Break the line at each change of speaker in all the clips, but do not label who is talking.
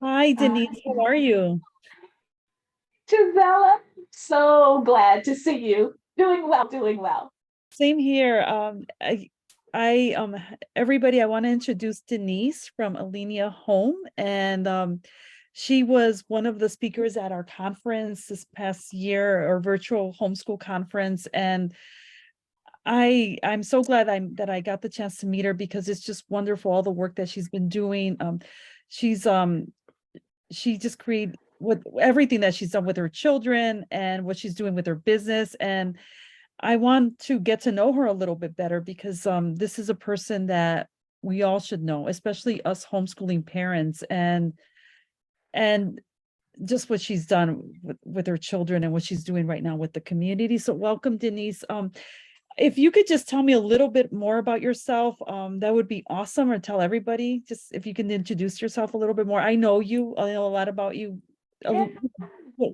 Hi,
Hi,
Denise. How are you?
Gisela. So glad to see you. Doing well, doing well.
Same here. Everybody, I want to introduce Denise from Alinea Home, and she was one of the speakers at our conference this past year, our virtual homeschool conference, and I'm so glad I got the chance to meet her because it's just wonderful all the work that she's been doing. She's she just created with everything that she's done with her children and what she's doing with her business. And I want to get to know her a little bit better because this is a person that we all should know, especially us homeschooling parents, and just what she's done with her children and what she's doing right now with the community. So welcome, Denise. If you could just tell me a little bit more about yourself, that would be awesome. Or tell everybody, just if you can introduce yourself a little bit more. I know you, I know a lot about you
Yeah.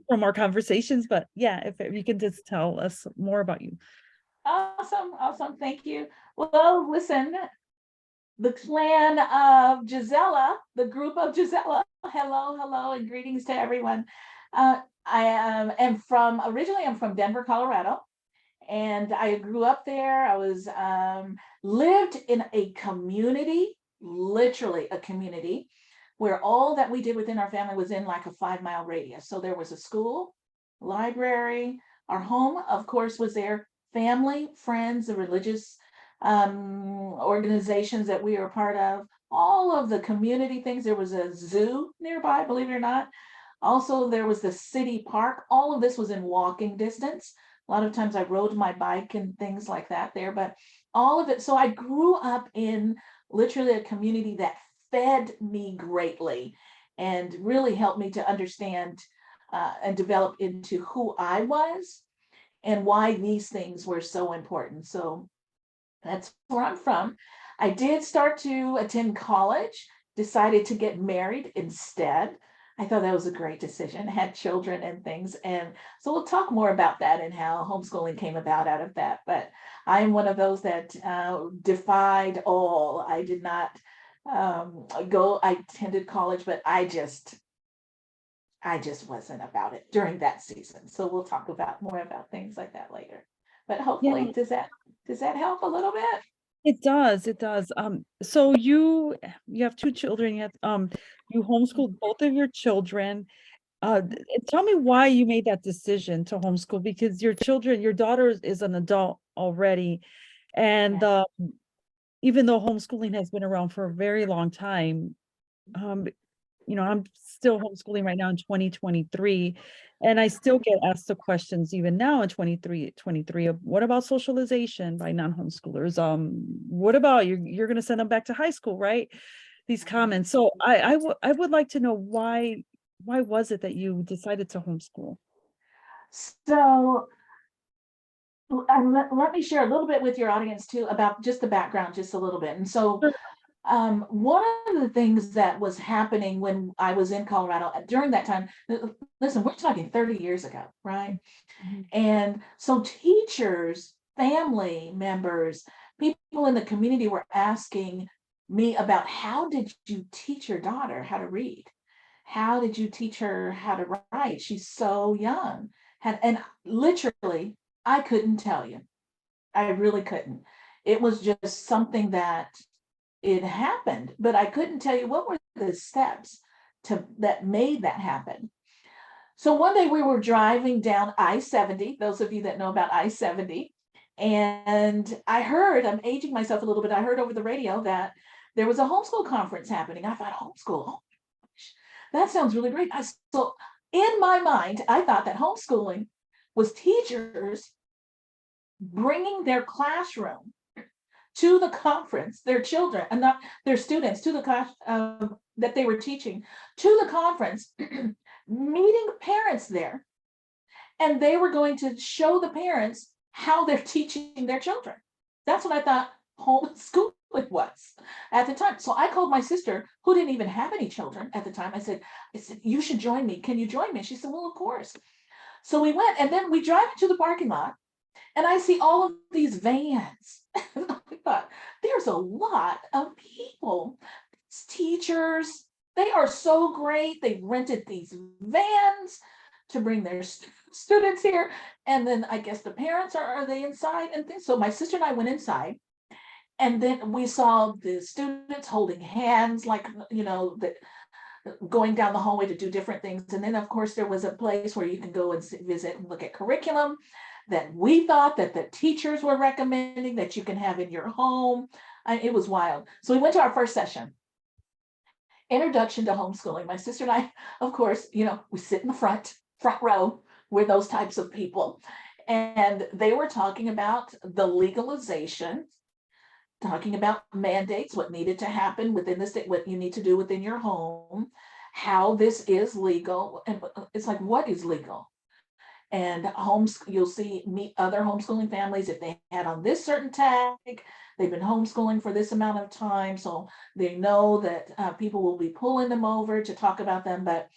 from our conversations, but yeah, if you can just tell us more about you.
Awesome, awesome. Thank you. Well, listen, the clan of Gisela, the group of Gisela. Hello, hello, and greetings to everyone. Originally I'm from Denver, Colorado, and I grew up there. I was lived in a community, literally a community, where all that we did within our family was in like a 5 mile radius. So there was a school, library, our home, of course, was there, family, friends, the religious organizations that we were part of, all of the community things. There was a zoo nearby, believe it or not. Also, there was the city park. All of this was in walking distance. A lot of times I rode my bike and things like that there, but all of it. So I grew up in literally a community that fed me greatly and really helped me to understand and develop into who I was and why these things were so important. So that's where I'm from. I did start to attend college, decided to get married instead. I thought that was a great decision, had children and things. And so we'll talk more about that and how homeschooling came about out of that. But I am one of those that defied all. I did not I attended college, but I just wasn't about it during that season. So we'll talk about more about things like that later. But hopefully,
Yeah,
does that help a little bit?
it does. It does. So you have two children. You homeschooled both of your children. Tell me why you made that decision to homeschool because your children, your daughter is an adult already, and
Yeah.
even though homeschooling has been around for a very long time, um, I'm still homeschooling right now in 2023, and I still get asked the questions even now in 23 of what about socialization by non-homeschoolers? What about you're going to send them back to high school, right? These comments. So I would like to know why was it that you decided to homeschool?
So let me share a little bit with your audience too about just the background, just a little bit. And so
Sure.
one of the things that was happening when I was in Colorado during that time, listen, we're talking 30 years ago, right?
Mhm.
And so teachers, family members, people in the community were asking me about how did you teach your daughter how to read? How did you teach her how to write? She's so young. And literally, I couldn't tell you. I really couldn't. It was just something that it happened, but I couldn't tell you what were the steps to that made that happen. So one day we were driving down I-70, those of you that know about I-70, and I'm aging myself a little bit. I heard over the radio that there was a homeschool conference happening. I thought, homeschool, oh, that sounds really great. So in my mind, I thought that homeschooling was teachers bringing their classroom to the conference, their children, and not their students, to the class that they were teaching, to the conference, meeting parents there, and they were going to show the parents how they're teaching their children. That's what I thought homeschooling was at the time. So I called my sister, who didn't even have any children at the time. I said, you should join me. Can you join me? She said, well, of course. So we went, and then we drive into the parking lot, and I see all of these vans. I thought, there's a lot of people, it's teachers, They are so great. They rented these vans to bring their students here. And then I guess the parents are they inside and things. So my sister and I went inside, and then we saw the students holding hands, like, the, going down the hallway to do different things. And then, of course, there was a place where you can go and visit and look at curriculum that we thought that the teachers were recommending that you can have in your home. It was wild. So we went to our first session, introduction to homeschooling. My sister and I, of course, we sit in the front row. We're those types of people. And they were talking about the legalization, talking about mandates, what needed to happen within the state, what you need to do within your home, how this is legal. And it's like, what is legal? And you'll meet other homeschooling families if they had on this certain tag, they've been homeschooling for this amount of time, so they know that people will be pulling them over to talk about them. But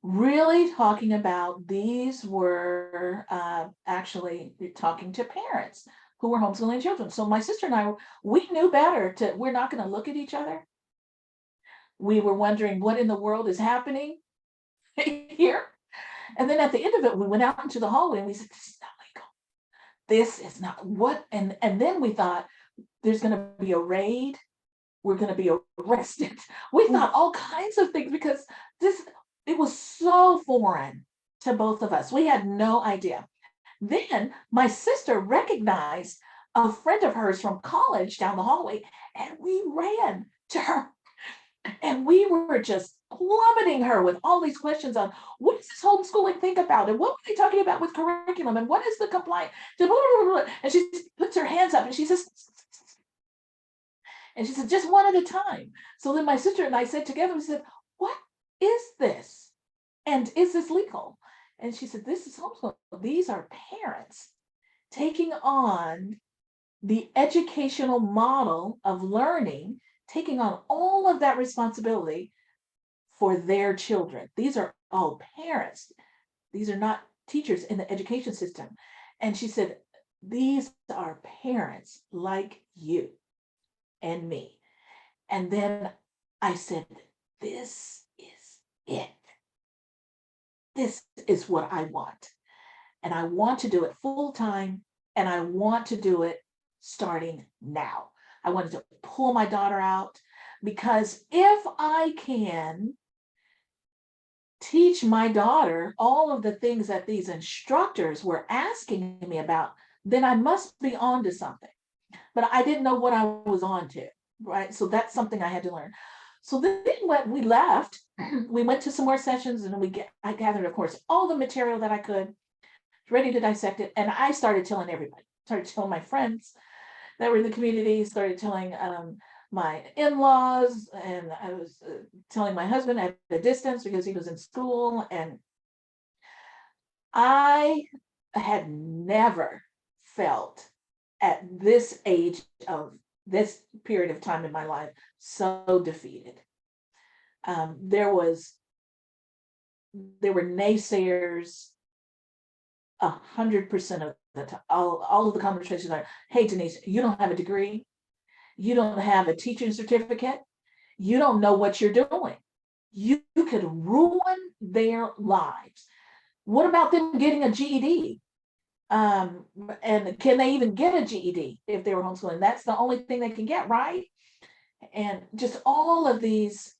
really talking about, these were actually talking to parents who were homeschooling children. So my sister and I, we knew better we're not going to look at each other. We were wondering what in the world is happening here. And then at the end of it, we went out into the hallway and we said, this is not legal. This is not what, and then we thought there's going to be a raid. We're going to be arrested. We thought all kinds of things because it was so foreign to both of us. We had no idea. Then my sister recognized a friend of hers from college down the hallway, and we ran to her. And we were just plummeting her with all these questions on, what does this homeschooling think about? And what were they talking about with curriculum? And what is the compliance? And she puts her hands up and she says, just one at a time. So then my sister and I said together, we said, what is this? And is this legal? And she said, this is homeschooling. These are parents taking on the educational model of learning, taking on all of that responsibility for their children. These are all parents. These are not teachers in the education system. And she said, these are parents like you and me. And then I said, this is it. This is what I want. And I want to do it full time. And I want to do it starting now. I wanted to pull my daughter out, because if I can teach my daughter all of the things that these instructors were asking me about, then I must be on to something. But I didn't know what I was on to, right? So that's something I had to learn. So then when we left, we went to some more sessions, and I gathered, of course, all the material that I could, ready to dissect it. And I started telling everybody, started telling my friends that were in the community, started telling my in-laws, and I was telling my husband at a distance because he was in school. And I had never felt at this age of this period of time in my life so defeated. There were naysayers 100% of the time. All of the conversations are, hey, Denise, you don't have a degree. You don't have a teaching certificate. You don't know what you're doing. You could ruin their lives. What about them getting a GED? And can they even get a GED if they were homeschooling? That's the only thing they can get, right? And just all of these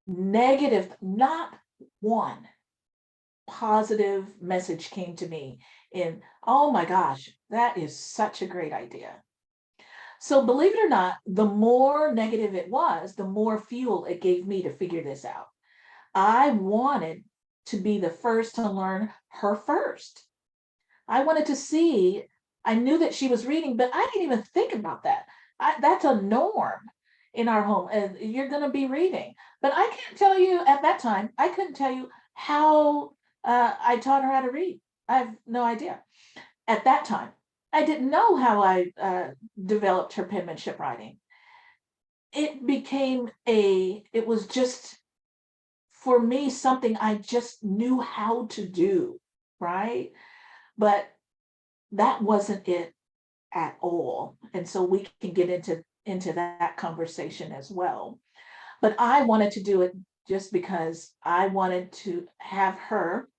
negative, not one positive message came to me in, oh my gosh, that is such a great idea. So believe it or not, the more negative it was, the more fuel it gave me to figure this out. I wanted to be the first to learn her first. I wanted to see, I knew that she was reading, but I didn't even think about that. That's a norm in our home, and you're going to be reading. But I can't tell you at that time, I couldn't tell you how I taught her how to read. I have no idea. At that time, I didn't know how I developed her penmanship writing. It was just, for me, something I just knew how to do, right? But that wasn't it at all. And so we can get into that conversation as well. But I wanted to do it just because I wanted to have her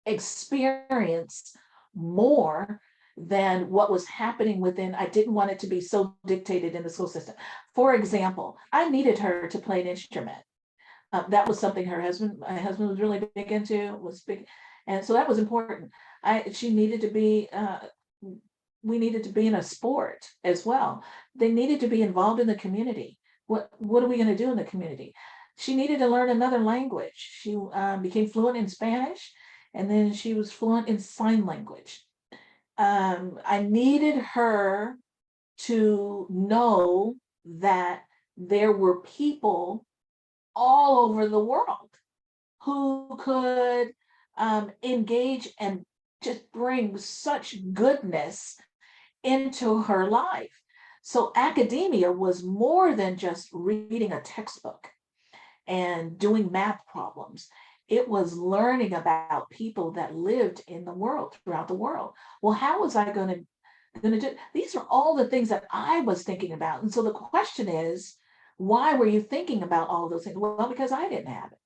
experience more than what was happening within. I didn't want it to be so dictated in the school system. For example, I needed her to play an instrument. That was something my husband was really big into, was big. And so that was important. She needed to be, we needed to be in a sport as well. They needed to be involved in the community. What are we going to do in the community? She needed to learn another language. She became fluent in Spanish, and then she was fluent in sign language. I needed her to know that there were people all over the world who could engage and just bring such goodness into her life. So academia was more than just reading a textbook and doing math problems. It was learning about people that lived in the world, throughout the world. Well, how was I going to do? These are all the things that I was thinking about. And so the question is, why were you thinking about all those things? Well, because I didn't have it.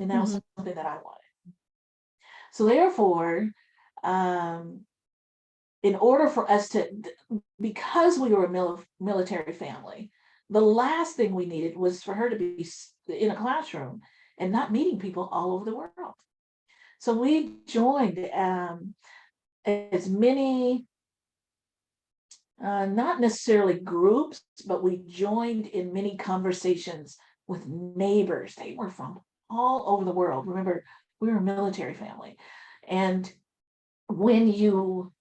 And that was
Mhm.
something that I wanted. So therefore, in order for us to, because we were a military family, the last thing we needed was for her to be in a classroom and not meeting people all over the world. So we joined as many, not necessarily groups, but we joined in many conversations with neighbors. They were from all over the world. Remember, we were a military family. And when you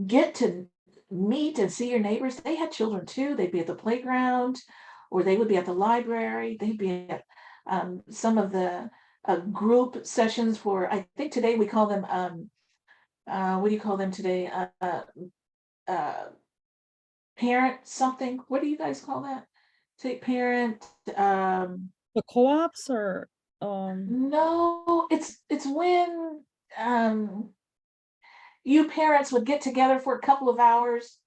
get to meet and see your neighbors, they had children too. They'd be at the playground, or they would be at the library. They'd be at some of the group sessions for, I think today we call them, what do you call them today? Uh, Parent something. What do you guys call that? Take parent.
The co-ops or,
No, it's when um, you parents would get together for a couple of hours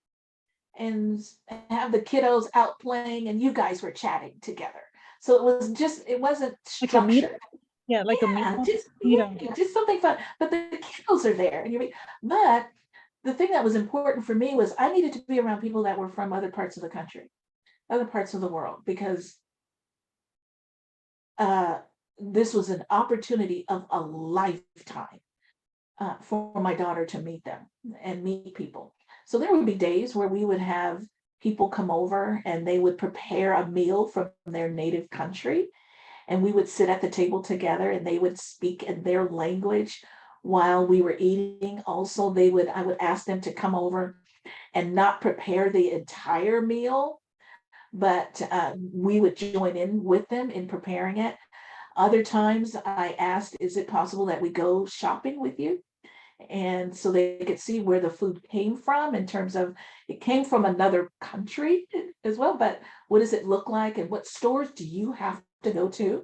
and have the kiddos out playing, and you guys were chatting together. So it wasn't
like a meet
structured.
yeah, like a
Yeah,
meetup, you know?
just something fun. But the kiddos are there, and but the thing that was important for me was I needed to be around people that were from other parts of the country, other parts of the world, because uh, this was an opportunity of a lifetime for my daughter to meet them and meet people. So there would be days where we would have people come over and they would prepare a meal from their native country, and we would sit at the table together and they would speak in their language while we were eating. Also, I would ask them to come over and not prepare the entire meal, but we would join in with them in preparing it. Other times I asked, is it possible that we go shopping with you? And so they could see where the food came from, in terms of it came from another country as well, but what does it look like, and what stores do you have to go to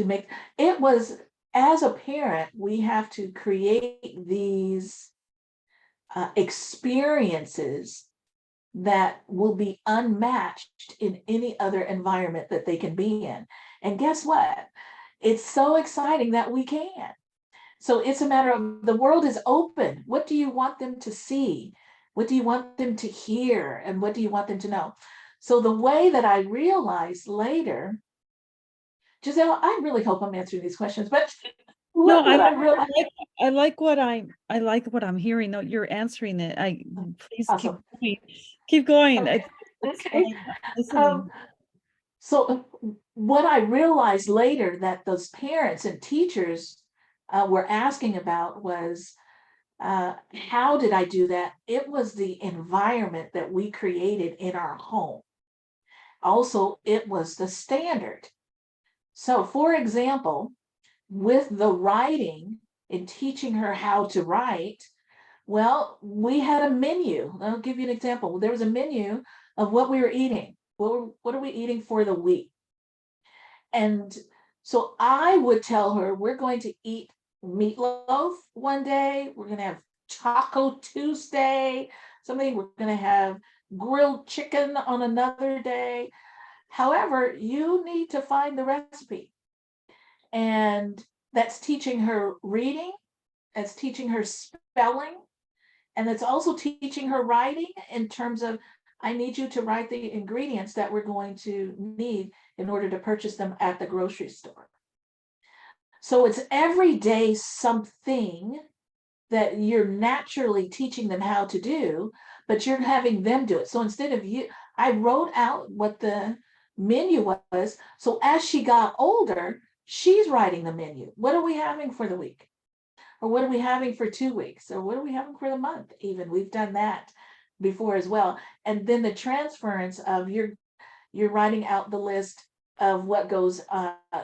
make it? Was, as a parent, we have to create these experiences that will be unmatched in any other environment that they can be in. And guess what? It's so exciting that we can. So it's a matter of, the world is open. What do you want them to see? What do you want them to hear? And what do you want them to know? So the way that I realized later, Giselle, I really hope I'm answering these questions, but
No,
what I realized,
I like what I'm hearing. No, you're answering it. Please keep
awesome.
going. Keep going.
Okay.
It's
Okay.
fine. I'm
Um,
listening.
so what I realized later that those parents and teachers were asking about was, how did I do that? It was the environment that we created in our home. Also, it was the standard. So, for example, with the writing and teaching her how to write, well, we had a menu. I'll give you an example. There was a menu of what we were eating. What are we eating for the week? And so I would tell her, we're going to eat meatloaf one day, we're going to have Taco Tuesday, something, we're going to have grilled chicken on another day. However, you need to find the recipe. And that's teaching her reading, that's teaching her spelling, and it's also teaching her writing in terms of, I need you to write the ingredients that we're going to need in order to purchase them at the grocery store. So it's everyday something that you're naturally teaching them how to do, but you're having them do it. So instead of you, I wrote out what the menu was. So as she got older, she's writing the menu. What are we having for the week? Or what are we having for 2 weeks? Or what are we having for the month? Even we've done that before as well. And then the transference of you're writing out the list of what goes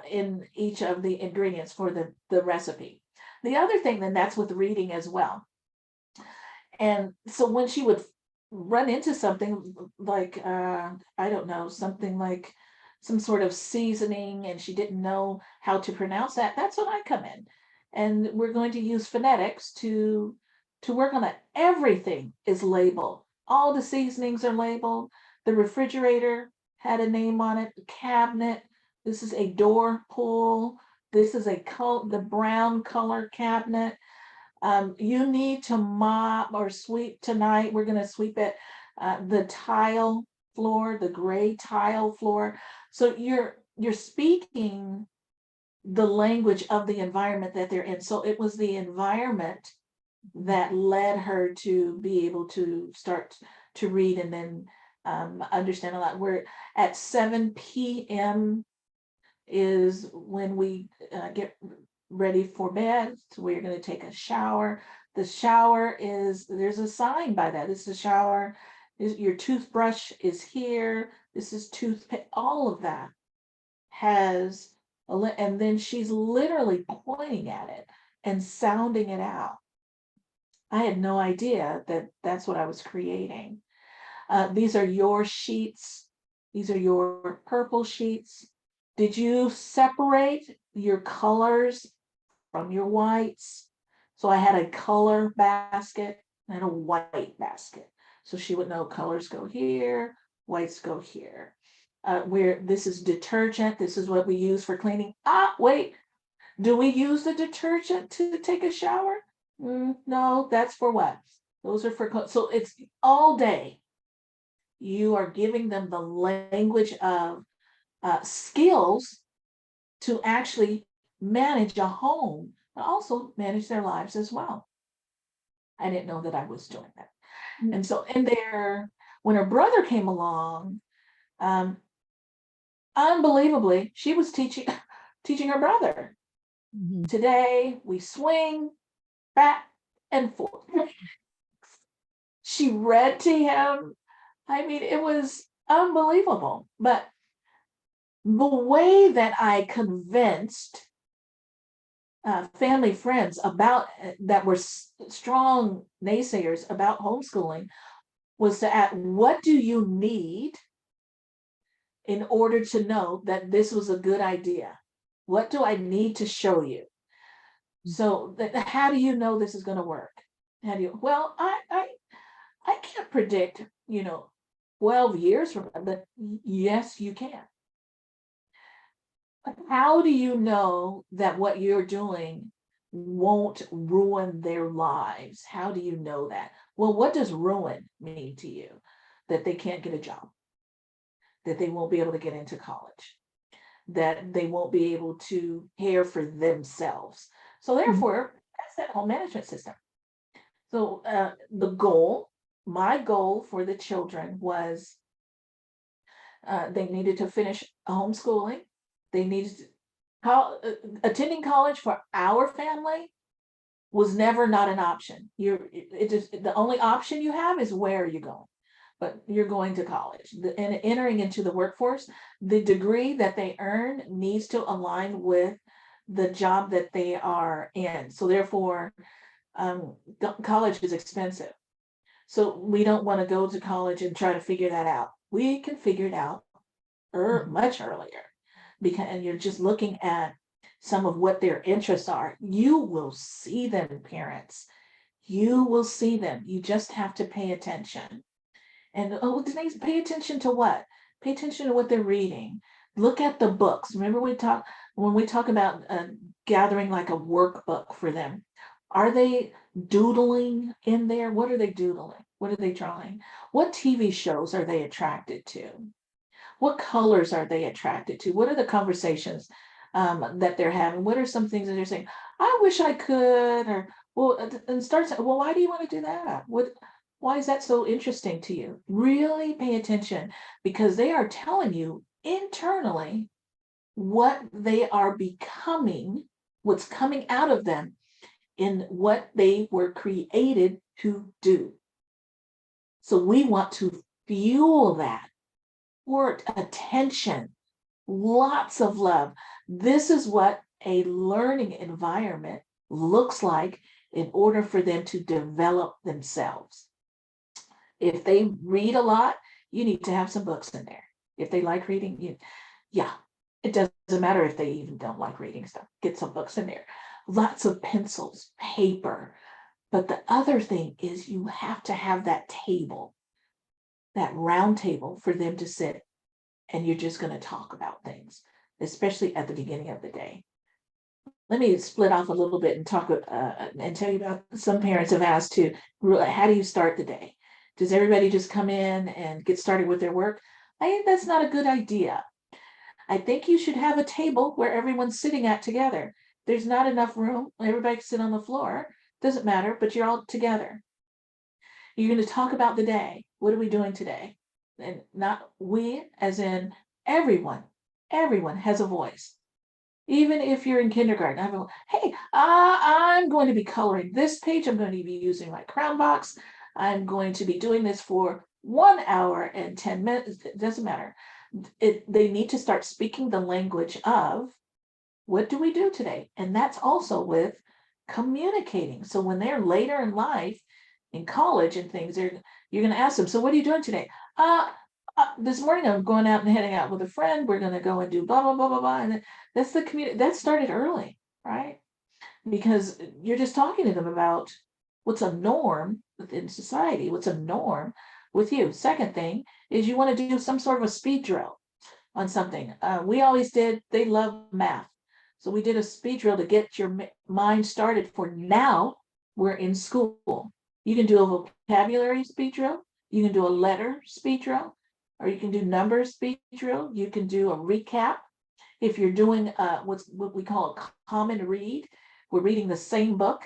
in each of the ingredients for the recipe. The other thing, then, that's with reading as well. And so when she would run into something like, I don't know, something like some sort of seasoning, and she didn't know how to pronounce that, that's when I come in. And we're going to use phonetics to work on that. Everything is labeled. All the seasonings are labeled. The refrigerator had a name on it, the cabinet. This is a door pull. This is the brown color cabinet. You need to mop or sweep tonight. We're going to sweep it, the tile floor, the gray tile floor. So you're speaking the language of the environment that they're in. So it was the environment that led her to be able to start to read and then understand a lot. We're at 7 p.m. is when we get ready for bed. So we're going to take a shower. The shower is, there's a sign by that. This is a shower. Your toothbrush is here. This is toothpaste. All of that has, and then she's literally pointing at it and sounding it out. I had no idea that that's what I was creating. These are your sheets. These are your purple sheets. Did you separate your colors from your whites? So I had a color basket and a white basket. So she would know colors go here, whites go here. Where this is detergent, this is what we use for cleaning. Ah, wait, do we use the detergent to take a shower? No, that's for what? Those are for, so it's all day. You are giving them the language of skills to actually manage a home, but also manage their lives as well. I didn't know that I was doing that. And so in there, when her brother came along, unbelievably, she was teaching her brother.
Mhm.
Today we swing back and forth. She read to him. I mean, it was unbelievable. But the way that I convinced family friends about that were strong naysayers about homeschooling was to ask, what do you need in order to know that this was a good idea? What do I need to show you? So how do you know this is going to work? How do you, well, I can't predict, 12 years from now, but yes, you can. But how do you know that what you're doing won't ruin their lives? How do you know that? Well, what does ruin mean to you? That they can't get a job, that they won't be able to get into college, that they won't be able to care for themselves. So therefore, that's that home management system. So my goal for the children was they needed to finish homeschooling. They needed attending college for our family was never not an option. The only option you have is where you're going, but you're going to college and entering into the workforce. The degree that they earn needs to align with the job that they are in. So therefore, college is expensive. So we don't want to go to college and try to figure that out. We can figure it out much earlier, and you're just looking at some of what their interests are. You will see them, parents. You will see them. You just have to pay attention. And Denise, pay attention to what? Pay attention to what they're reading. Look at the books. Remember when we talk about gathering like a workbook for them. Are they doodling in there? What are they doodling? What are they drawing? What TV shows are they attracted to? What colors are they attracted to? What are the conversations that they're having? What are some things that they're saying? I wish I could, or well, and start saying, well, why do you want to do that? Why is that so interesting to you? Really pay attention, because they are telling you internally what they are becoming, what's coming out of them in what they were created to do. So we want to fuel that. Support, attention, lots of love. This is what a learning environment looks like in order for them to develop themselves. If they read a lot, you need to have some books in there. If they like reading, yeah, it doesn't matter if they even don't like reading stuff. Get some books in there. Lots of pencils, paper. But the other thing is you have to have that table, that round table for them to sit, and you're just going to talk about things, especially at the beginning of the day. Let me split off a little bit and talk and tell you about some parents have asked to, how do you start the day? Does everybody just come in and get started with their work? I think that's not a good idea. I think you should have a table where everyone's sitting at together. There's not enough room. Everybody can sit on the floor. Doesn't matter, but you're all together. You're going to talk about the day. What are we doing today? And not we, as in everyone. Everyone has a voice. Even if you're in kindergarten, hey, I'm going to be coloring this page. I'm going to be using my crown box. I'm going to be doing this for 1 hour and 10 minutes. It doesn't matter. They need to start speaking the language of what do we do today? And that's also with communicating. So when they're later in life, in college and things, you're going to ask them, so what are you doing today? This morning I'm going out and heading out with a friend. We're going to go and do blah, blah, blah, blah, blah. And that's the community that started early, right? Because you're just talking to them about what's a norm within society, what's a norm with you. Second thing is you want to do some sort of a speed drill on something. We always did, they love math. So we did a speed drill to get your mind started for now we're in school. You can do a vocabulary speed drill. You can do a letter speed drill, or you can do numbers speed drill. You can do a recap. If you're doing what we call a common read, we're reading the same book.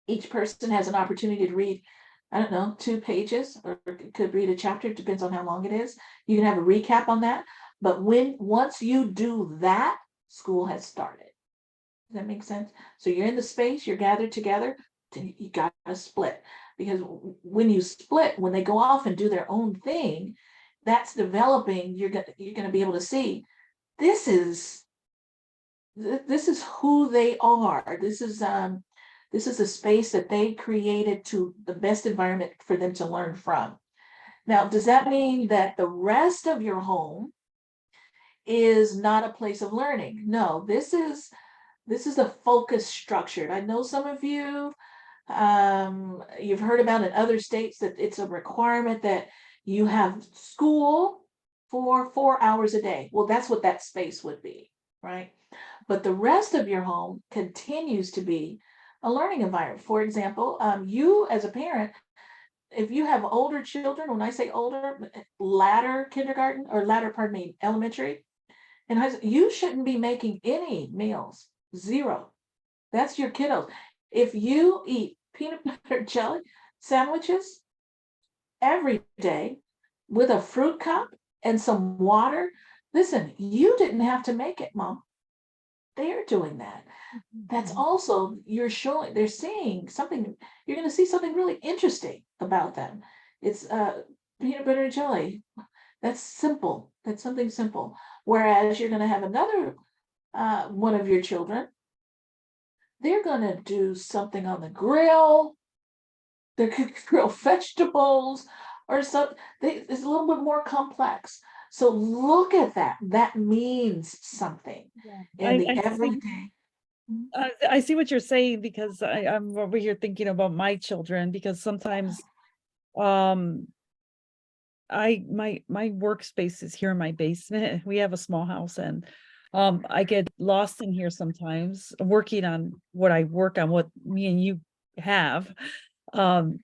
Each person has an opportunity to read, I don't know, 2 pages, or could read a chapter. It depends on how long it is. You can have a recap on that. But once you do that, school has started. Does that make sense? So you're in the space, you're gathered together, you got to split. Because when you split, when they go off and do their own thing, that's developing. You're going to be able to see this is who they are. This is a space that they created to the best environment for them to learn from. Now, does that mean that the rest of your home is not a place of learning? No, this is a focus structured. I know some of you, you've heard about in other states that it's a requirement that you have school for 4 hours a day. Well, that's what that space would be, right? But the rest of your home continues to be a learning environment. For example, you as a parent, if you have older children, when I say older, latter kindergarten or elementary, and you shouldn't be making any meals. Zero. That's your kiddos. If you eat peanut butter jelly sandwiches every day with a fruit cup and some water, listen, you didn't have to make it, Mom. They're doing that. That's also, they're seeing something, you're going to see something really interesting about them. It's peanut butter and jelly. That's simple. That's something simple. Whereas you're going to have another one of your children, they're going to do something on the grill. They're going to grill vegetables or something. It's a little bit more complex. So look at that. That means something in the everyday.
I see what you're saying, because I'm over here thinking about my children, because sometimes my workspace is here in my basement. We have a small house, and I get lost in here sometimes working on what I work on, what me and you have. Um,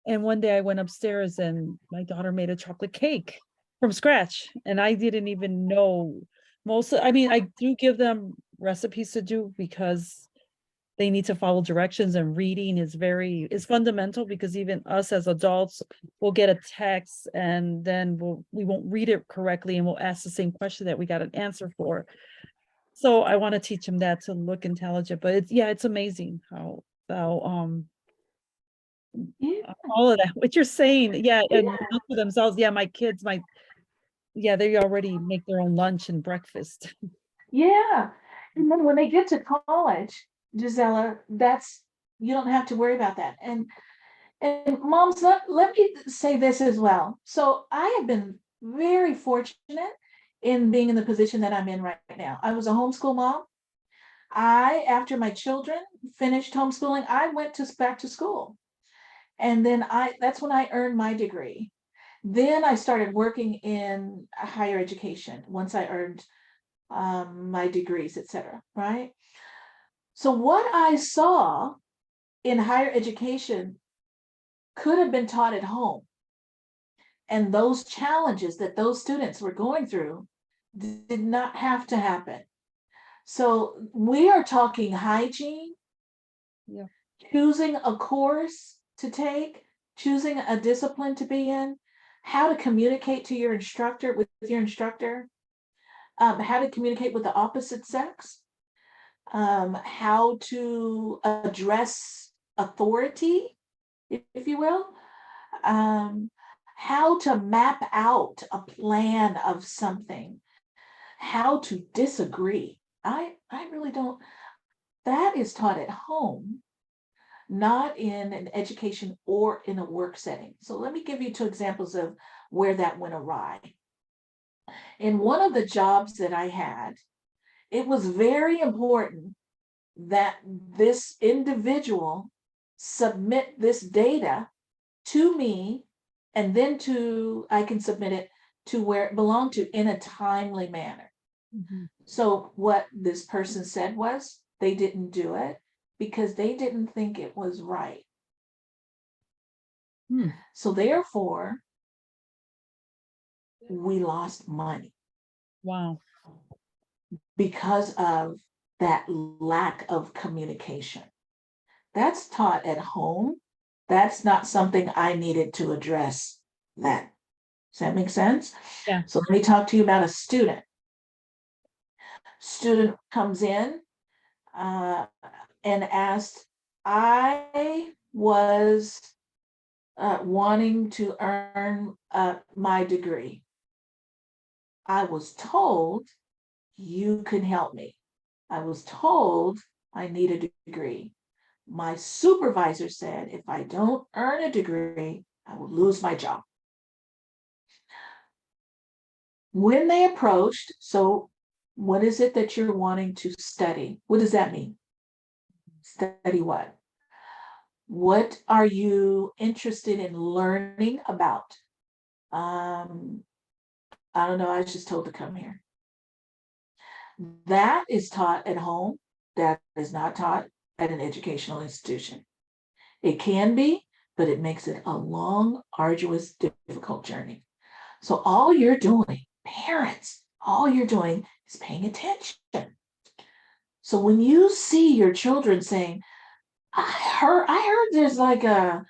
and one day I went upstairs and my daughter made a chocolate cake from scratch, and I didn't even know I mean, I do give them recipes to do because they need to follow directions, and reading is fundamental, because even us as adults will get a text and then we won't read it correctly, and we'll ask the same question that we got an answer for. So I want to teach them that, to look intelligent, but it's amazing how
Yeah,
all of that what you're saying, yeah, and
yeah,
look for themselves. Yeah, my kids, yeah, they already make their own lunch and breakfast.
yeah. And then when they get to college, Gisela, that's you don't have to worry about that. And moms, let me say this as well. So I have been very fortunate in being in the position that I'm in right now. I was a homeschool mom. After my children finished homeschooling, I went back to school. And then that's when I earned my degree. Then I started working in higher education once I earned my degrees, etc. Right. So what I saw in higher education could have been taught at home. And those challenges that those students were going through did not have to happen. So we are talking hygiene,
Yeah.
choosing a course to take, choosing a discipline to be in, how to communicate to your instructor with your instructor, how to communicate with the opposite sex, how to address authority, if you will, how to map out a plan of something, how to disagree. I really don't, that is taught at home, not in an education or in a work setting. So let me give you two examples of where that went awry. In one of the jobs that I had, it was very important that this individual submit this data to me, and then I can submit it to where it belonged to in a timely manner.
Mhm.
So what this person said was they didn't do it because they didn't think it was right.
Hmm.
So therefore, we lost money
Wow.
because of that lack of communication. That's taught at home. That's not something I needed to address then. Does that make sense?
Yeah.
So let me talk to you about a student. Student comes in and asked, I was wanting to earn my degree. I was told you can help me. I was told I need a degree. My supervisor said if I don't earn a degree, I will lose my job. When they approached, so what is it that you're wanting to study? What does that mean? Study what? What are you interested in learning about? Um, I don't know. I was just told to come here. That is taught at home. That is not taught at an educational institution. It can be, but it makes it a long, arduous, difficult journey. So all you're doing, parents, all you're doing is paying attention. So when you see your children saying, I heard there's like a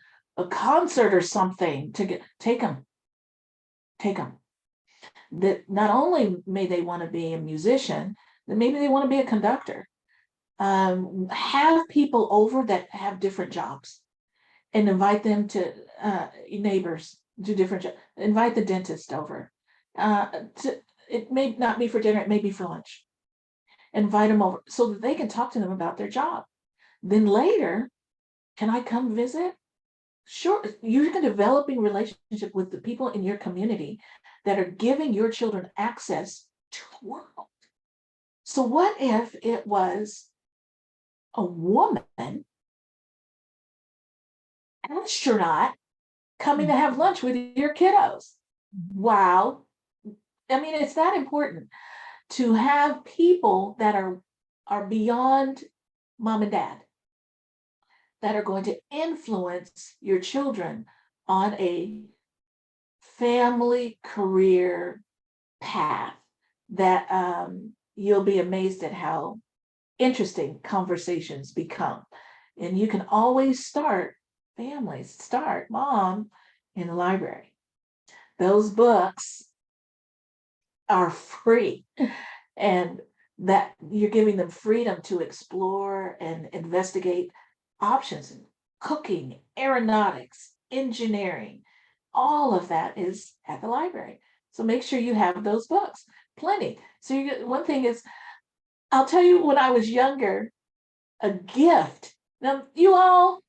concert or something to take them, take them. That not only may they want to be a musician, that maybe they want to be a conductor. Have people over that have different jobs and invite them to neighbors do different jobs. Invite the dentist over. It may not be for dinner, it may be for lunch. Invite them over so that they can talk to them about their job. Then later, can I come visit? Sure, you can developing relationship with the people in your community that are giving your children access to the world. So what if it was a woman astronaut coming
Hmm.
to have lunch with your kiddos? wow. I mean, it's that important to have people that are beyond mom and dad that are going to influence your children on a family career path that you'll be amazed at how interesting conversations become. And you can always start families, start mom in the library. Those books are free, and that you're giving them freedom to explore and investigate options in cooking, aeronautics, engineering. All of that is at the library. So make sure you have those books, plenty. So one thing is, I'll tell you, when I was younger, a gift. Now, you all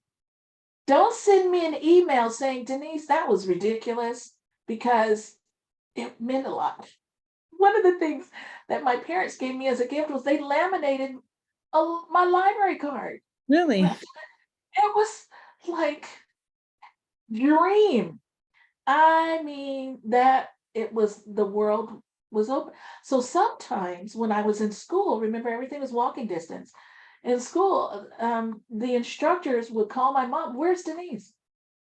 don't send me an email saying, Denise, that was ridiculous, because it meant a lot. One of the things that my parents gave me as a gift was they laminated my library card.
Really?
It was like dream. I mean, that it was, the world was open. So sometimes when I was in school, remember, everything was walking distance. In school, the instructors would call my mom, where's Denise?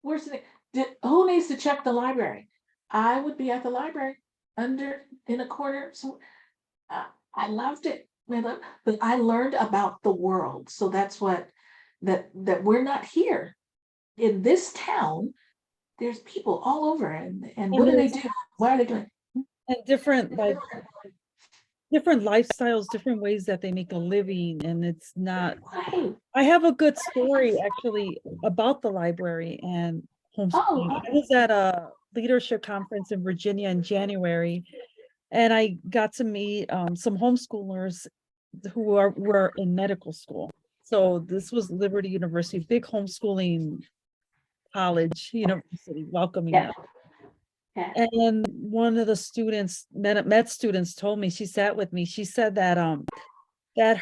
Where's Denise? Who needs to check the library? I would be at the library under in a corner. So I loved it. But I learned about the world. So that's what, that we're not here in this town. There's people all over, and
And
what do they
there's
do? Why are they doing?
and different, like, different lifestyles, different ways that they make a living, and it's not.
Right.
I have a good story actually about the library and homeschooling.
Oh,
I was at a leadership conference in Virginia in January, and I got to meet some homeschoolers who were in medical school. So this was Liberty University, big homeschooling college, university, welcoming
yeah,
them.
yeah,
And one of the students, med students, told me, she sat with me, she said that her,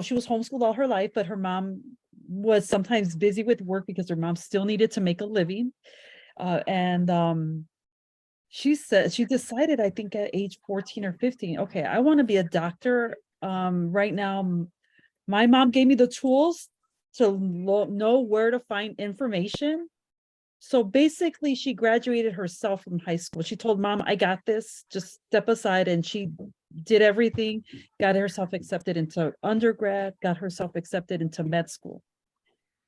she was homeschooled all her life, but her mom was sometimes busy with work because her mom still needed to make a living. And she said she decided, I think at age 14 or 15, okay, I want to be a doctor. Right now, my mom gave me the tools to know where to find information. So basically, she graduated herself from high school. She told mom, I got this, just step aside. And she did everything, got herself accepted into undergrad, got herself accepted into med school.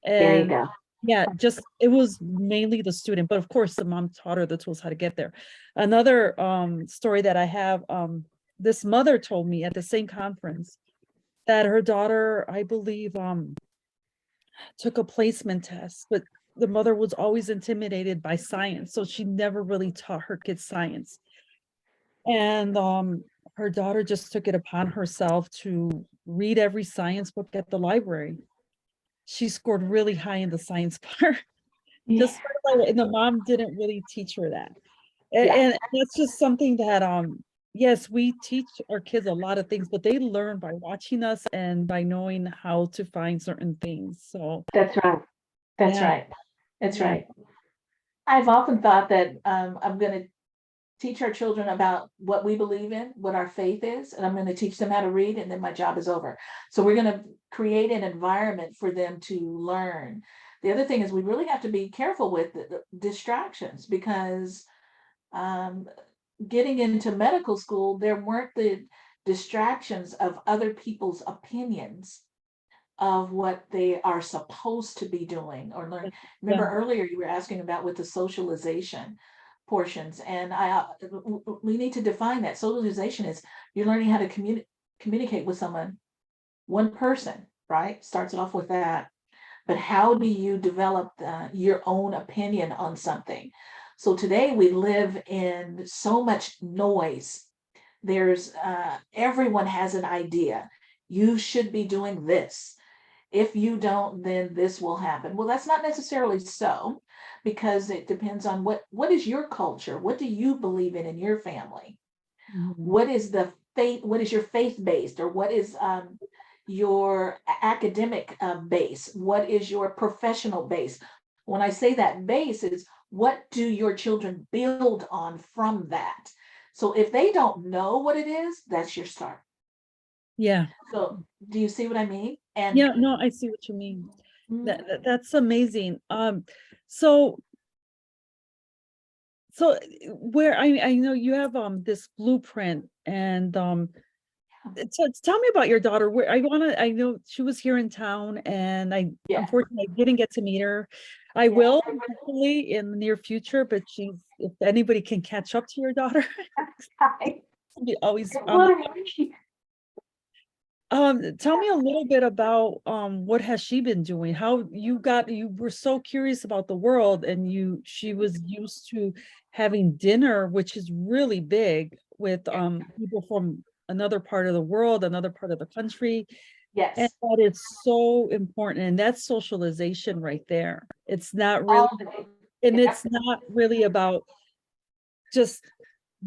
there you
And
go.
yeah, just it was mainly the student, but of course the mom taught her the tools how to get there. Another story that I have, this mother told me at the same conference that her daughter, I believe, took a placement test, but the mother was always intimidated by science, so she never really taught her kids science. And her daughter just took it upon herself to read every science book at the library. She scored really high in the science part.
Yeah,
Just and the mom didn't really teach her that.
yeah,
And that's just something that yes, we teach our kids a lot of things, but they learn by watching us and by knowing how to find certain things. So
that's right. That's
yeah,
right. That's
yeah.
right. I've often thought that I'm going to teach our children about what we believe in, what our faith is, and I'm going to teach them how to read, and then my job is over. So we're going to create an environment for them to learn. The other thing is we really have to be careful with the distractions, because um, getting into medical school, there weren't the distractions of other people's opinions of what they are supposed to be doing or learn.
Yeah.
Remember earlier you were asking about with the socialization portions, and we need to define that. Socialization is you're learning how to communicate with someone, one person, right? Starts it off with that. But how do you develop your own opinion on something? So today we live in so much noise. There's everyone has an idea. You should be doing this. If you don't, then this will happen. Well, that's not necessarily so, because it depends on what is your culture? What do you believe in your family?
Mhm.
What is the faith? What is your faith based, or what is your academic base? What is your professional base? When I say that base is what do your children build on from that? So if they don't know what it is, that's your start.
Yeah.
So do you see what I mean? And
Yeah, no, I see what you mean.
mhm,
That's amazing. So where I know you have this blueprint and so tell me about your daughter. Where I know she was here in town and I
yeah,
unfortunately didn't get to meet her. I
yeah.
will hopefully in the near future, but she's if anybody can catch up to your daughter,
Hi.
it'll be always
Literally.
tell me a little bit about what has she been doing? How you were so curious about the world and she was used to having dinner, which is really big with people from another part of the world, another part of the country. And
Yes,
that is so important. And that's socialization right there. It's not really,
all day.
and
Yep.
it's not really about just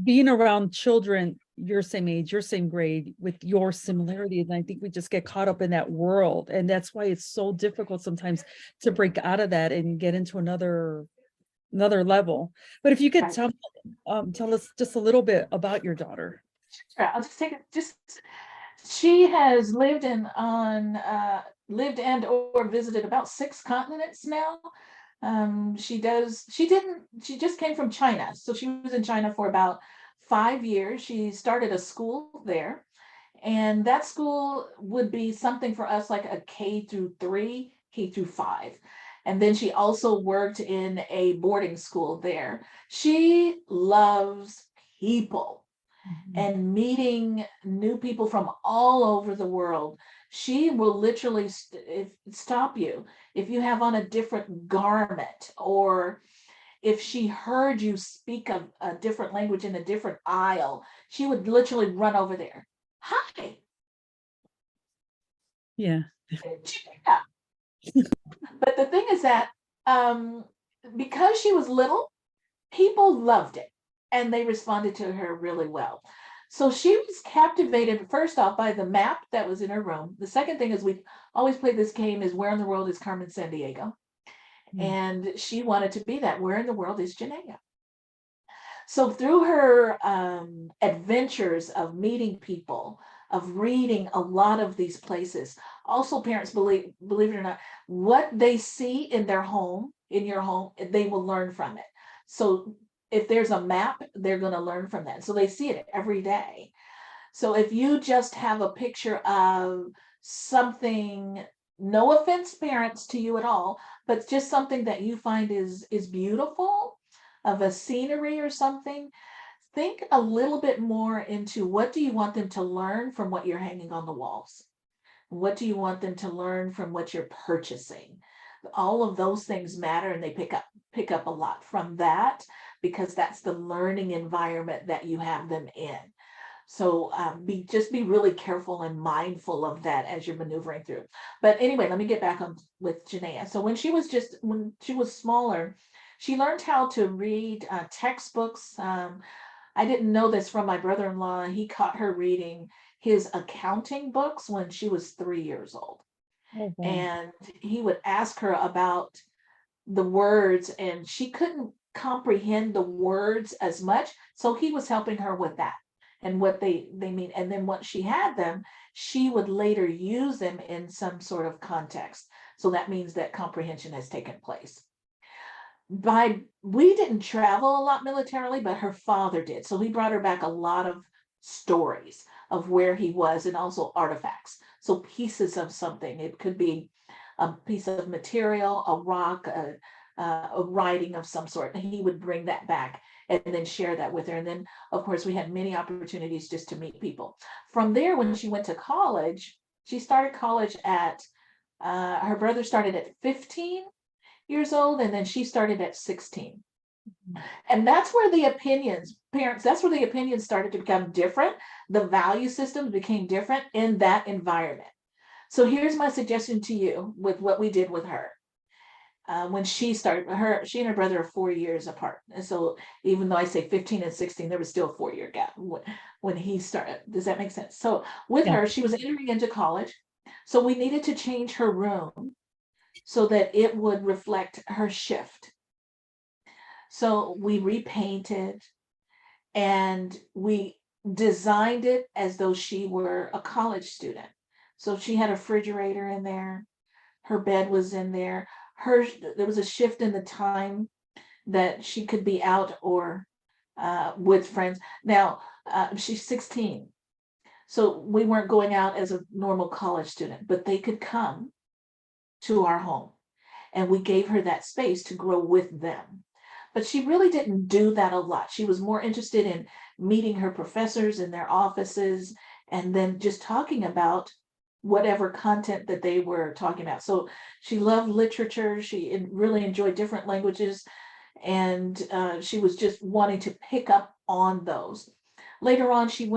being around children your same age, your same grade with your similarities. And I think we just get caught up in that world. And that's why it's so difficult sometimes to break out of that and get into another level. But if you could
Right.
tell us just a little bit about your daughter.
Sure, I'll just take it. Just she has lived in on lived and or visited about 6 continents now. She just came from China. So she was in China for about 5 years. She started a school there. And that school would be something for us like a K-3, K-5. And then she also worked in a boarding school there. She loves people
Mhm.
and meeting new people from all over the world. She will literally stop you if you have on a different garment, or if she heard you speak a different language in a different aisle, she would literally run over there. Hi.
Yeah.
Yeah. But the thing is that um, because she was little, people loved it and they responded to her really well. So she was captivated, first off, by the map that was in her room. The second thing is we always play this game is where in the world is Carmen Sandiego?
Mm.
And she wanted to be that. Where in the world is Janaea? So through her adventures of meeting people, of reading a lot of these places, also parents believe it or not, what they see in their home, in your home, they will learn from it. So if there's a map, they're going to learn from that. So they see it every day. So if you just have a picture of something, no offense, parents, to you at all, but just something that you find is beautiful, of a scenery or something, think a little bit more into what do you want them to learn from what you're hanging on the walls? What do you want them to learn from what you're purchasing? All of those things matter and they pick up a lot from that because that's the learning environment that you have them in. So be really careful and mindful of that as you're maneuvering through. But anyway, let me get back on with Janaea. So when she was smaller, she learned how to read textbooks. I didn't know this from my brother-in-law. He caught her reading his accounting books when she was 3 years old.
Oh, wow.
And he would ask her about the words, and she couldn't comprehend the words as much. So he was helping her with that and what they mean. And then once she had them, she would later use them in some sort of context. So that means that comprehension has taken place. We didn't travel a lot militarily, but her father did. So he brought her back a lot of stories of where he was and also artifacts. So pieces of something. It could be a piece of material, a rock, a writing of some sort. And he would bring that back and then share that with her. And then, of course, we had many opportunities just to meet people. From there, when she went to college, she started college at, her brother started at 15 years old, and then she started at 16. And that's where the opinions, parents, that's where the opinions started to become different. The value systems became different in that environment. So here's my suggestion to you with what we did with her. When she started, she and her brother are 4 years apart. And so even though I say 15 and 16, there was still a 4 year gap when he started. Does that make sense? So with
Yeah.
her, she was entering into college. So we needed to change her room so that it would reflect her shift. So we repainted and we designed it as though she were a college student. So she had a refrigerator in there, her bed was in there. There was a shift in the time that she could be out or with friends. Now she's 16, so we weren't going out as a normal college student, but they could come to our home, and we gave her that space to grow with them. But she really didn't do that a lot. She was more interested in meeting her professors in their offices and then just talking about whatever content that they were talking about. So she loved literature. She really enjoyed different languages, and she was just wanting to pick up on those. Later on, she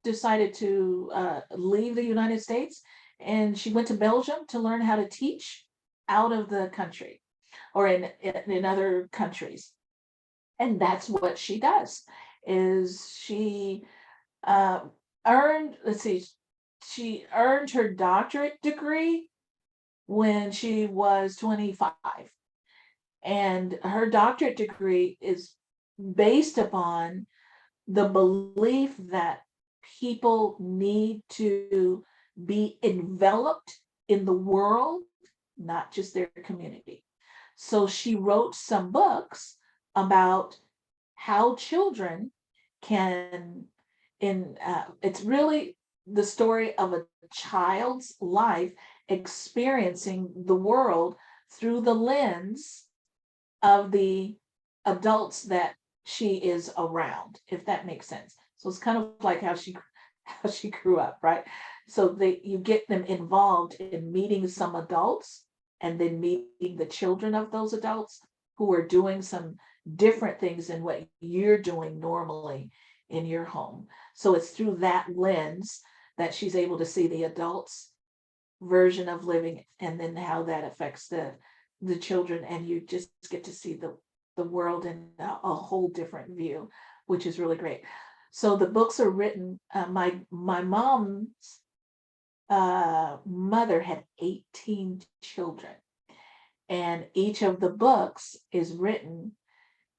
decided to leave the United States, and she went to Belgium to learn how to teach out of the country or in other countries. And that's what she does, is she uh, earned, let's see, she earned her doctorate degree when she was 25. And her doctorate degree is based upon the belief that people need to be enveloped in the world, not just their community. So she wrote some books about how children can, it's really the story of a child's life experiencing the world through the lens of the adults that she is around, if that makes sense. So it's kind of like how she grew up, right? So you get them involved in meeting some adults and then meeting the children of those adults who are doing some different things than what you're doing normally in your home. So it's through that lens that she's able to see the adults version of living and then how that affects the children, and you just get to see the world in a whole different view, which is really great. So the books are written, my mom's mother had 18 children, and each of the books is written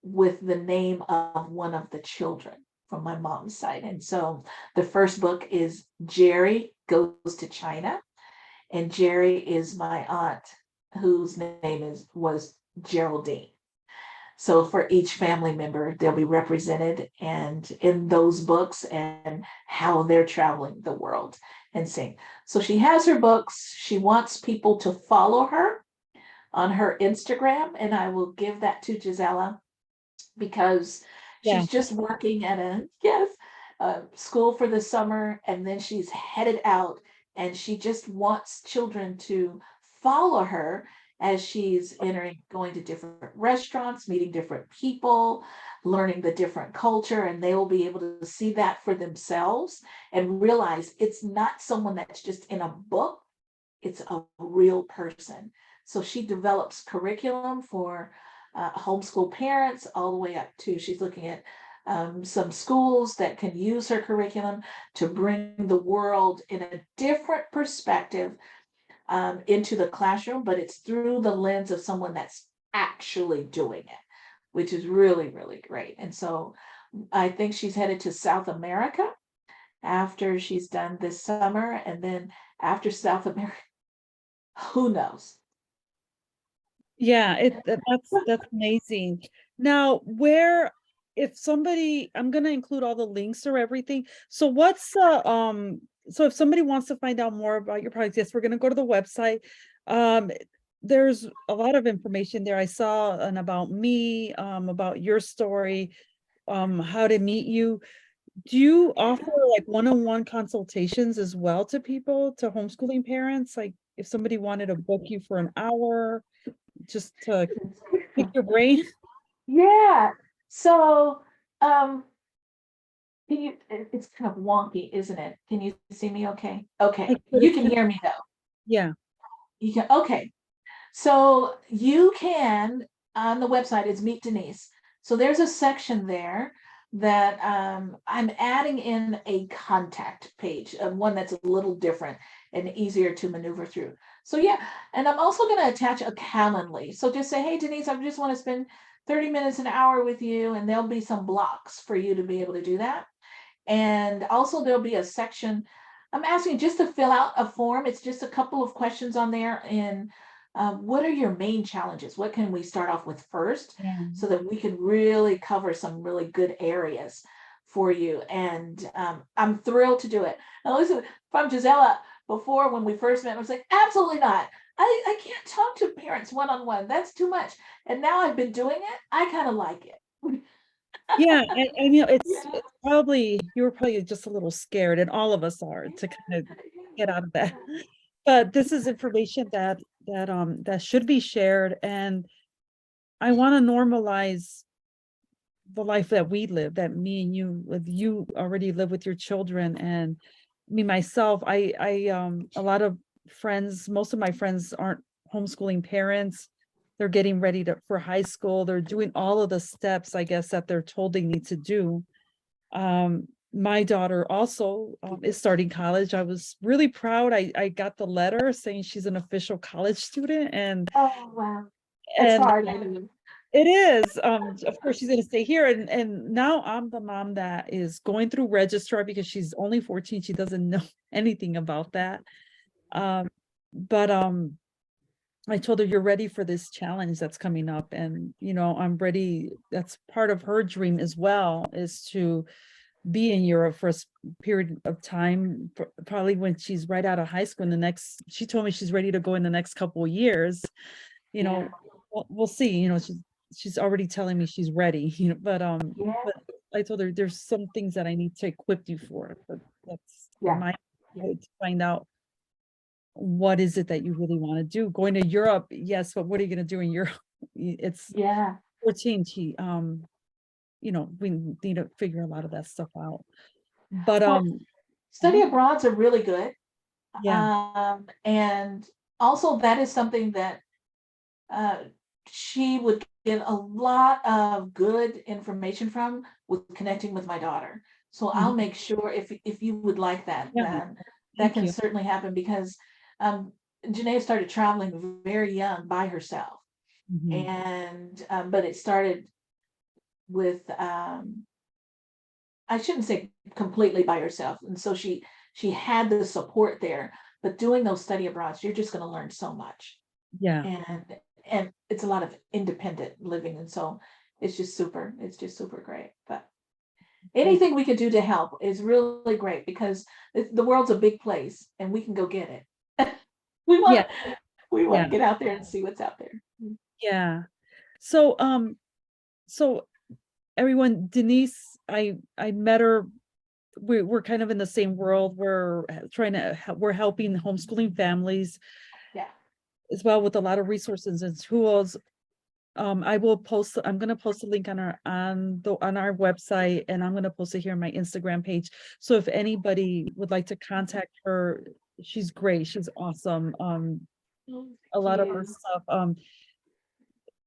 with the name of one of the children from my mom's side. And so the first book is Jerry Goes to China, and Jerry is my aunt, whose name was Geraldine. So for each family member, they'll be represented and in those books and how they're traveling the world and seeing. So she has her books. She wants people to follow her on her Instagram, and I will give that to Gisela because
Yeah.
she's just working at a school for the summer, and then she's headed out, and she just wants children to follow her as she's going to different restaurants, meeting different people, learning the different culture, and they will be able to see that for themselves and realize it's not someone that's just in a book, it's a real person. So she develops curriculum for homeschool parents all the way up to, she's looking at some schools that can use her curriculum to bring the world in a different perspective into the classroom, but it's through the lens of someone that's actually doing it, which is really, really great. And so I think she's headed to South America after she's done this summer. And then after South America, who knows?
Yeah, that's amazing. Now, if somebody, I'm gonna include all the links or everything. So so if somebody wants to find out more about your products, yes, we're gonna go to the website. Um, there's a lot of information there. I saw an about me, about your story, how to meet you. Do you offer like one-on-one consultations as well to people, to homeschooling parents? Like if somebody wanted to book you for an hour just to pick your brain?
Yeah. So, um, it's kind of wonky, isn't it? Can you see me okay?
I
Okay.
could
You
if
can
you
hear me though.
yeah.
You can, okay. So you can, on the website, it's Meet Denise. So there's a section there that I'm adding in a contact page, one that's a little different and easier to maneuver through. So yeah, and I'm also going to attach a Calendly. So just say, hey, Denise, I just want to spend 30 minutes, an hour with you, and there'll be some blocks for you to be able to do that. And also there'll be a section, I'm asking just to fill out a form. It's just a couple of questions on there. And what are your main challenges? What can we start off with first
Yeah.
so that we can really cover some really good areas for you? And I'm thrilled to do it. Now listen, from Gisela, before when we first met, I was like, absolutely not. I can't talk to parents one-on-one. That's too much. And now I've been doing it. I kind of like it.
Yeah, and you know,
Yeah.
it's probably you were probably just a little scared, and all of us are
Yeah,
to kind of
yeah,
get out of that.
yeah.
But this is information that should be shared, and I want to normalize the life that we live, that me and you, with you already live with your children, and me myself, I a lot of friends, most of my friends aren't homeschooling parents. They're getting ready to for high school. They're doing all of the steps, I guess, that they're told they need to do. My daughter also is starting college. I was really proud. I got the letter saying she's an official college student,
Oh, wow. That's
and
hard. I know.
it is. Of course, she's going to stay here, and now I'm the mom that is going through registrar because she's only 14. She doesn't know anything about that. Um, but I told her, you're ready for this challenge that's coming up, and you know, I'm ready. That's part of her dream as well, is to be in Europe for a period of time, probably when she's right out of high school. In the next, she told me she's ready to go in the next couple of years. You
Yeah,
know, we'll see. You know, she's already telling me she's ready. You know,
yeah,
but I told her there's some things that I need to equip you for. But that's
yeah,
my to find out what is it that you really want to do. Going to Europe, yes, but what are you going to do in Europe? It's
yeah.
14. You know, we need to figure a lot of that stuff out. But
Well, study
mhm,
abroads are really good.
yeah.
And also that is something that uh, she would get a lot of good information from with connecting with my daughter. So I'll
Mhm.
make sure if you would like that,
Yeah,
then that
thank
can
you.
certainly happen because um, Janae started traveling very young by herself.
Mhm.
And but it started with I shouldn't say completely by herself. And so she had the support there. But doing those study abroads, you're just going to learn so much.
Yeah.
And it's a lot of independent living. And so it's just super. It's just super great. But
Thank
anything we can do to help is really great because the world's a big place and we can go get it. we
Yeah,
want we want
yeah,
to get out there and see what's out there.
yeah. So, so everyone, Denise, I met her. We're kind of in the same world. We're trying to we're helping homeschooling families
Yeah.
as well with a lot of resources and tools. I will post, I'm gonna post a link on our website, and I'm gonna post it here on my Instagram page. So if anybody would like to contact her, she's great, she's awesome.
Oh,
A
thank
lot of her
you.
stuff,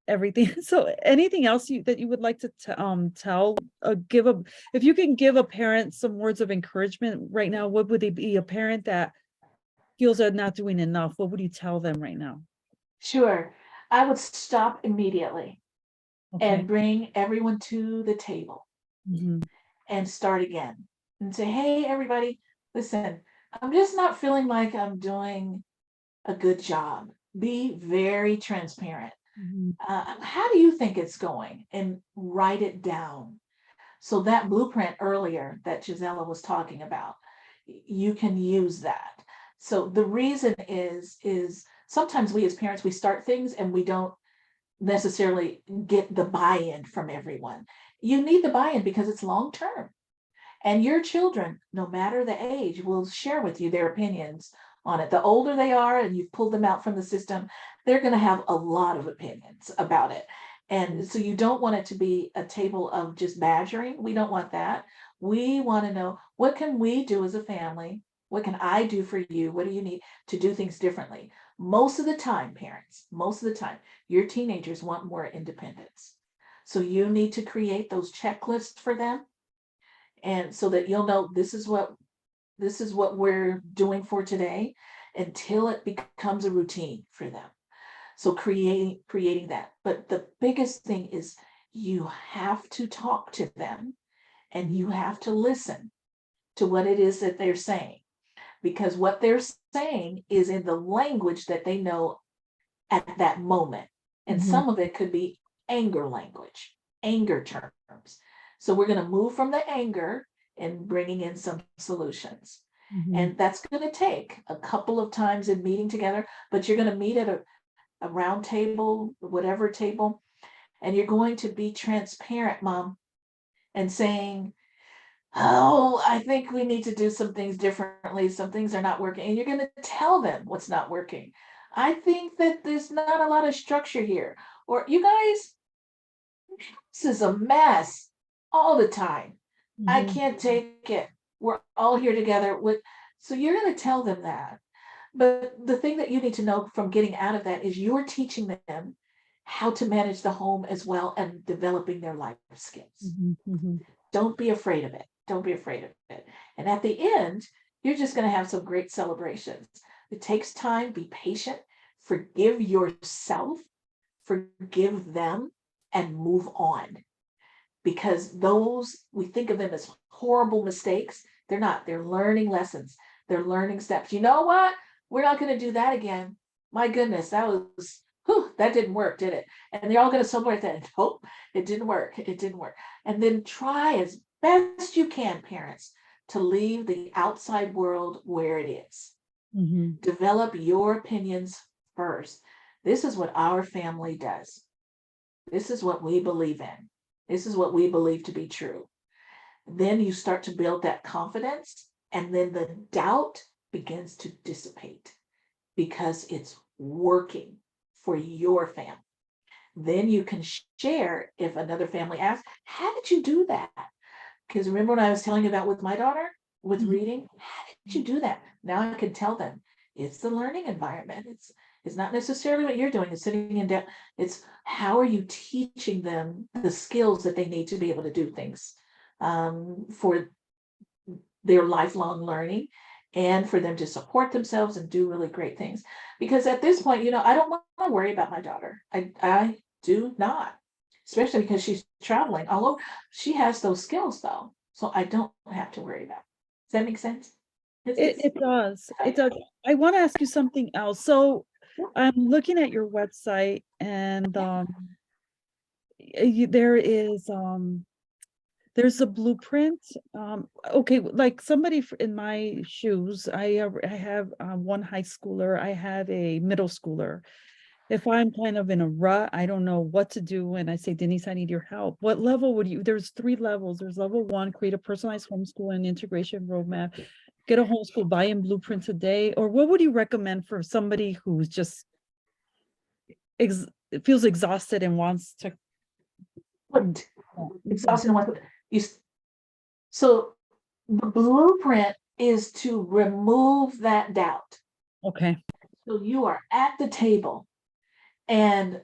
everything. So anything else that you would like to tell, give a, if you can give a parent some words of encouragement right now, what would they be? A parent that feels they're not doing enough, what would you tell them right now?
Sure. I would stop immediately
Okay.
and bring everyone to the table
Mhm.
and start again and say, hey, everybody, listen, I'm just not feeling like I'm doing a good job. Be very transparent.
Mhm.
How do you think it's going? And write it down. So that blueprint earlier that Gisela was talking about, you can use that. So the reason is sometimes we as parents, we start things and we don't necessarily get the buy-in from everyone. You need the buy-in because it's long term. And your children, no matter the age, will share with you their opinions on it. The older they are and you've pulled them out from the system, they're going to have a lot of opinions about it. And so you don't want it to be a table of just badgering. We don't want that. We want to know, what can we do as a family? What can I do for you? What do you need to do things differently? Most of the time, parents, most of the time, your teenagers want more independence. So you need to create those checklists for them, and so that you'll know this is what we're doing for today until it becomes a routine for them. So creating that. But the biggest thing is you have to talk to them and you have to listen to what it is that they're saying, because what they're saying is in the language that they know at that moment. And
Mhm.
some of it could be anger language, anger terms. So we're going to move from the anger and bringing in some solutions.
Mhm.
And that's going to take a couple of times in meeting together, but you're going to meet at a round table, whatever table, and you're going to be transparent, mom, and saying, oh, I think we need to do some things differently. Some things are not working. And you're going to tell them what's not working. I think that there's not a lot of structure here. Or you guys, this is a mess all the time. I
Mhm.
can't take it. We're all here together with, so you're going to tell them that. But the thing that you need to know from getting out of that is you're teaching them how to manage the home as well and developing their life skills.
Mhm. Mhm.
Don't be afraid of it. Don't be afraid of it. And at the end, you're just going to have some great celebrations. It takes time. Be patient. Forgive yourself. Forgive them and move on. Because those, we think of them as horrible mistakes. They're not. They're learning lessons. They're learning steps. You know what? We're not going to do that again. My goodness, that was, whew, that didn't work, did it? And they're all going to celebrate that. Nope, it didn't work. It didn't work. And then try as best you can, parents, to leave the outside world where it is.
Mhm.
Develop your opinions first. This is what our family does. This is what we believe in. This is what we believe to be true. Then you start to build that confidence, and then the doubt begins to dissipate because it's working for your family. Then you can share if another family asks, how did you do that? Because remember when I was telling you about with my daughter with
Mhm.
reading, how did you do that? Now I can tell them it's the learning environment. It's not necessarily what you're doing, it's sitting in debt. It's how are you teaching them the skills that they need to be able to do things for their lifelong learning and for them to support themselves and do really great things. Because at this point, I don't want to worry about my daughter. I do not, especially because she's traveling all over. She has those skills though, so I don't have to worry about it. Does that make sense? It's
It does. It does. I want to ask you something else. So I'm looking at your website and there is there's a blueprint. Okay, like somebody in my shoes, I have one high schooler, I have a middle schooler. If I'm kind of in a rut, I don't know what to do, and I say, Denise, I need your help. What level would you? There's 3 levels. There's level 1, create a personalized homeschool and integration roadmap, get a homeschool buy-in blueprint today, or what would you recommend for somebody who's just ex feels exhausted and wants to?
what
Yeah.
exhausting one. You so the blueprint is to remove that doubt.
Okay.
So you are at the table. And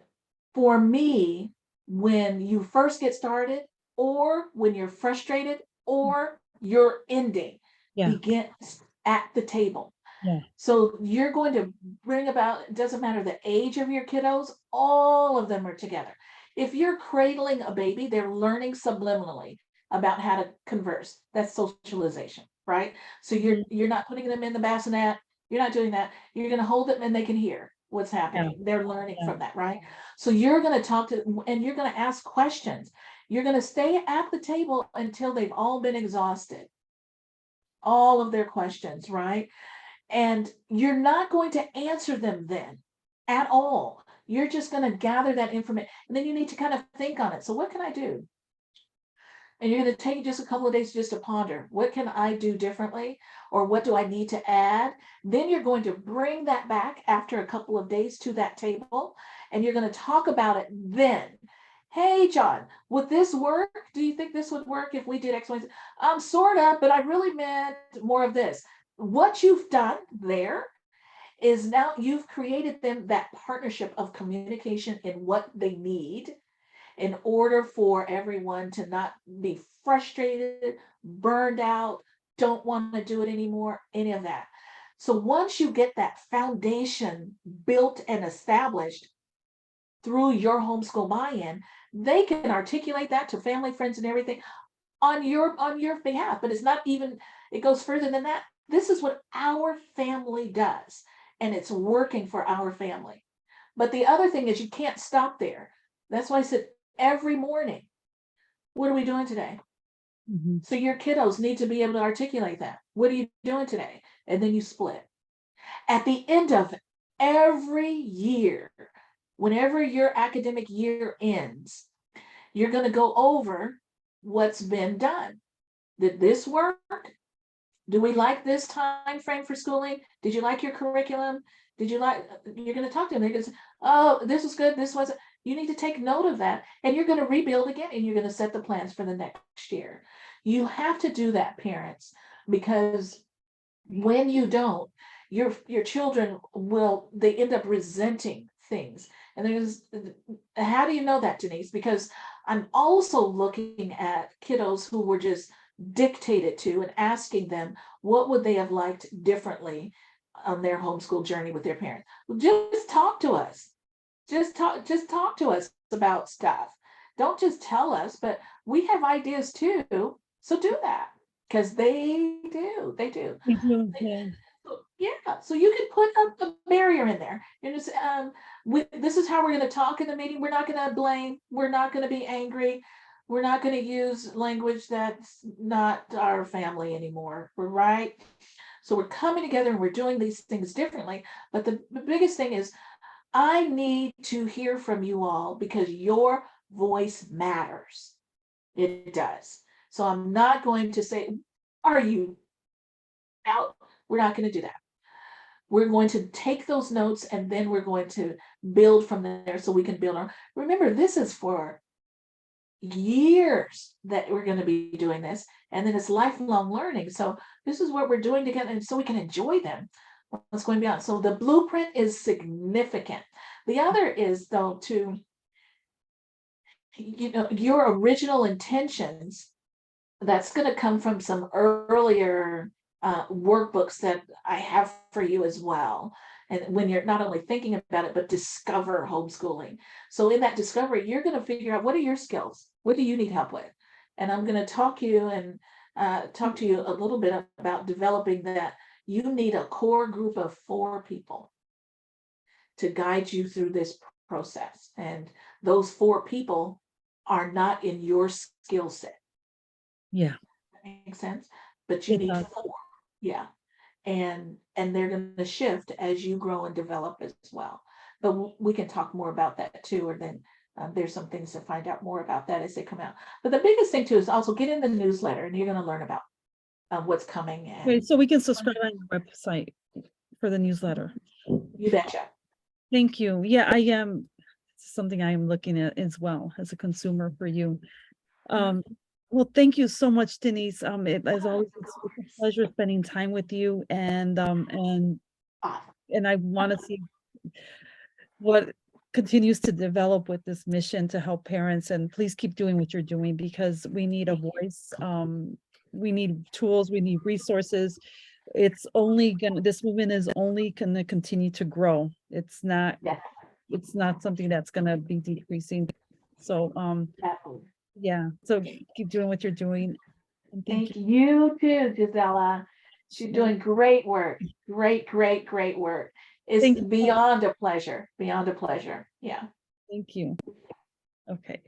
for me, when you first get started, or when you're frustrated, or you're ending,
Yeah.
begins at the table.
Yeah.
So you're going to bring about, it doesn't matter the age of your kiddos, all of them are together. If you're cradling a baby, they're learning subliminally about how to converse. That's socialization, right? So you're
Mhm.
you're not putting them in the bassinet, you're not doing that. You're going to hold them and they can hear what's
Yeah.
happening. They're learning
Yeah.
from that, right? So you're going to talk to and you're going to ask questions. You're going to stay at the table until they've all been exhausted, all of their questions, right? And you're not going to answer them then at all. You're just going to gather that information. And then you need to kind of think on it. So, what can I do? And you're going to take just a couple of days just to ponder what can I do differently? Or what do I need to add? Then you're going to bring that back after a couple of days to that table. And you're going to talk about it then. Hey, John, would this work? Do you think this would work if we did X, Y, Z? Sort of, but I really meant more of this. What you've done there is now you've created them that partnership of communication in what they need in order for everyone to not be frustrated, burned out, don't want to do it anymore, any of that. So once you get that foundation built and established, through your homeschool buy-in, they can articulate that to family, friends, and everything on your behalf. But it's not even, it goes further than that. This is what our family does, and it's working for our family. But the other thing is you can't stop there. That's why I said every morning, what are we doing today?
Mhm.
So your kiddos need to be able to articulate that. What are you doing today? And then you split. At the end of every year, whenever your academic year ends, you're going to go over what's been done. Did this work? Do we like this time frame for schooling? Did you like your curriculum? Did you like, you're going to talk to them. They're going to say, oh, this was good. This wasn't. You need to take note of that. And you're going to rebuild again, and you're going to set the plans for the next year. You have to do that, parents, because when you don't, your children will, they end up resenting things. And there's, how do you know that, Denise? Because I'm also looking at kiddos who were just dictated to, and asking them what would they have liked differently on their homeschool journey with their parents. Just talk to us. Just talk to us about stuff. Don't just tell us, but we have ideas too. So do that, because they do.
We do, yeah.
Yeah, so you can put a barrier in there. You just, this is how we're going to talk in the meeting. We're not going to blame. We're not going to be angry. We're not going to use language that's not our family anymore. We're right. So we're coming together and we're doing these things differently. But the biggest thing is, I need to hear from you all, because your voice matters. It does. So I'm not going to say, are you out? We're not going to do that. We're going to take those notes, and then we're going to build from there, so we can build our, remember, this is for years that we're going to be doing this, and then it's lifelong learning. So this is what we're doing together, and so we can enjoy them, what's going beyond. So the blueprint is significant. The other is, though, to, your original intentions, that's going to come from some earlier workbooks that I have for you as well. And when you're not only thinking about it, but discover homeschooling. So in that discovery, you're going to figure out, what are your skills? What do you need help with? And I'm going to talk to you a little bit about developing that. You need a core group of 4 people to guide you through this process. And those 4 people are not in your skill set.
Yeah,
That makes sense. But you
it
need
does.
4. Yeah. And they're going to shift as you grow and develop as well. But we can talk more about that too, or then there's some things to find out more about that as they come out. But the biggest thing too is also get in the newsletter, and you're going to learn about what's coming.
Okay,
And
so we can subscribe on your website for the newsletter.
you betcha.
Thank you. Yeah, I am, something I am looking at as well as a consumer for you. Um, well, thank you so much, Denise. As always, it's a pleasure spending time with you,
Awesome.
and I want to see what continues to develop with this mission to help parents. And please keep doing what you're doing, because we need a voice. We need tools, we need resources. This movement is only gonna continue to grow.
Yeah,
It's not something that's gonna be decreasing. So,
definitely.
yeah, so keep doing what you're doing. And thank you.
Thank you too, Gisela. She's
Yeah,
doing great work. Great work. It's
thank you.
beyond a pleasure. Beyond a pleasure. Yeah.
Thank you. Okay.